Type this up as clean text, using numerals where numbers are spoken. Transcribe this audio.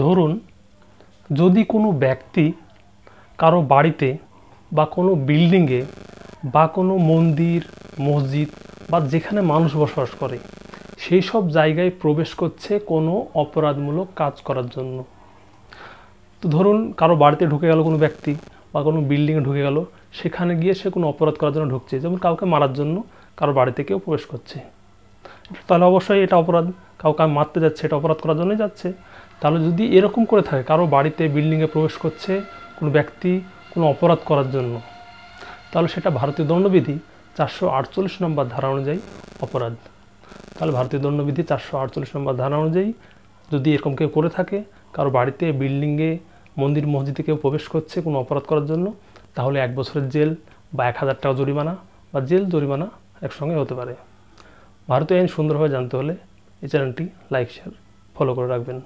ধরুন যদি কোনো ব্যক্তি কারো বাড়িতে বা কোনো বিল্ডিংয়ে বা কোনো মন্দির মসজিদ বা যেখানে মানুষ বসবাস করে সেই সব জায়গায় প্রবেশ করছে কোনো অপরাধমূলক কাজ করার জন্য। তো ধরুন কারো বাড়িতে ঢুকে গেল কোনো ব্যক্তি বা কোনো বিল্ডিংয়ে ঢুকে গেল, সেখানে গিয়ে সে কোনো অপরাধ করার জন্য ঢুকছে, যেমন কাউকে মারার জন্য কারো বাড়িতে কেউ প্রবেশ করছে, তাহলে অবশ্যই এটা অপরাধ। কাউকে মারতে যাচ্ছে, এটা অপরাধ করার জন্যই যাচ্ছে। তাহলে যদি এরকম করে থাকে কারো বাড়িতে বিল্ডিংয়ে প্রবেশ করছে কোনো ব্যক্তি কোনো অপরাধ করার জন্য, তাহলে সেটা ভারতীয় দণ্ডবিধি 448 নম্বর ধারা অনুযায়ী অপরাধ। তাহলে ভারতীয় দণ্ডবিধি 448 নম্বর ধারা অনুযায়ী যদি এরকম কেউ করে থাকে, কারো বাড়িতে বিল্ডিংয়ে মন্দির মসজিদে কেউ প্রবেশ করছে কোনো অপরাধ করার জন্য, তাহলে 1 বছরের জেল বা 1000 টাকা জরিমানা বা জেল জরিমানা একসঙ্গে হতে পারে। ভারতীয় আইন সুন্দরভাবে জানতে হলে এই চ্যানেলটি লাইক শেয়ার ফলো করে রাখবেন।